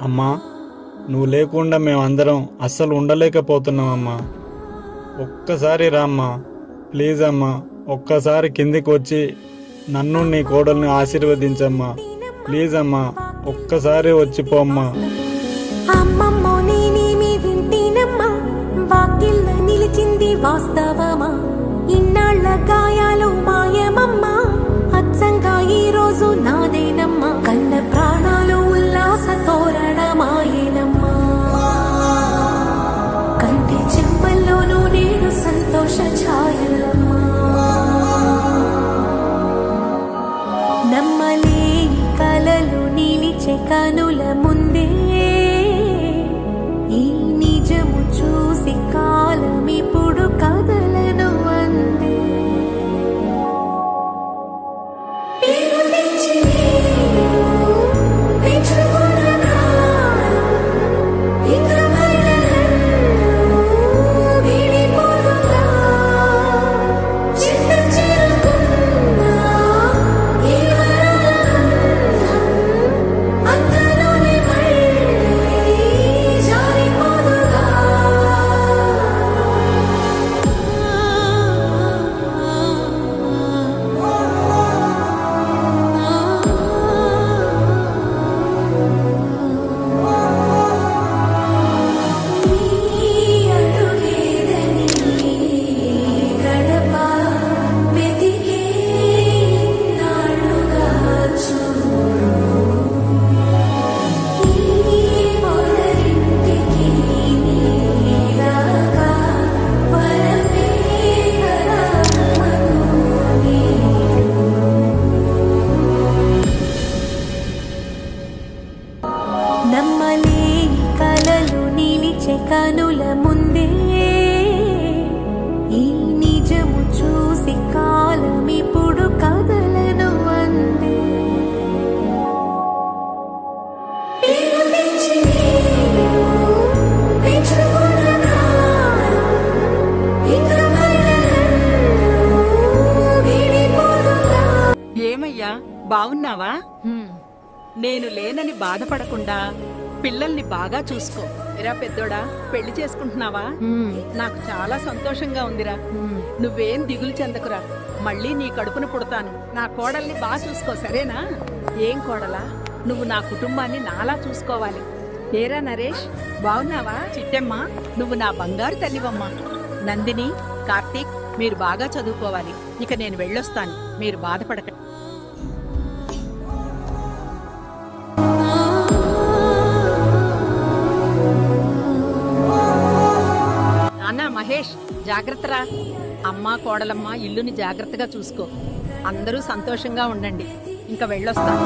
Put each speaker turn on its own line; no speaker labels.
అమ్మా, నువ్వు లేకుండా మేమందరం అస్సలు ఉండలేకపోతున్నామమ్మా. ఒక్కసారి రామ్మా, ప్లీజ్ అమ్మా. ఒక్కసారి కిందికి వచ్చి నన్ను నీ కోడల్ని ఆశీర్వదించమ్మా. ప్లీజ్ అమ్మా, ఒక్కసారి వచ్చిపోమ్మా.
అమ్మమ్మో నేనేమి వింటేనమ్మా, వాకిళ్ళ నిలిచింది వాస్తవమా, ఇన్నాళ్ళ గాయాలు మాయమమ్మా, అచ్చంగా ఈ రోజు నాదేనమ్మా, కన్న ప్రాణాలు ఉల్లాస తోరణమాయేనమ్మా, కంటి చెమ్మల్లోనూ నేను సంతోష ఛాయలమ్మా. నమ్మలేని కలలు నిలిచే కనుల ముందే ఈ నిజము చూసి కాలం ఇప్పుడు కదలను అందే. నమ్మలేని కలలు నిలిచే కనుల ముందే ఈ నిజము చూసి కాలం ఇప్పుడు కదలను అందే.
ఏమయ్యా, బావున్నావా? నేను లేనని బాధపడకుండా పిల్లల్ని బాగా చూసుకో. ఎరా పెద్దోడా, పెళ్లి చేసుకుంటున్నావా? నాకు చాలా సంతోషంగా ఉందిరా. నువ్వేం దిగులు చెందకురా, మళ్ళీ నీ కడుపున పుడతాను. నా కోడల్ని బాగా చూసుకో, సరేనా? ఏం కోడలా, నువ్వు నా కుటుంబాన్ని నాలా చూసుకోవాలి. ఏరా నరేష్, బావున్నావా? చిట్టెమ్మ, నువ్వు నా బంగారు తల్లివమ్మా. నందిని, కార్తీక్, మీరు బాగా చదువుకోవాలి. ఇక నేను వెళ్ళొస్తాను, మీరు బాధపడకండి. నాన్న మహేష్, జాగ్రత్తరా. అమ్మ కోడలమ్మ ఇల్లుని జాగ్రత్తగా చూసుకో. అందరూ సంతోషంగా ఉండండి. ఇంకా వెళ్ళొస్తాను.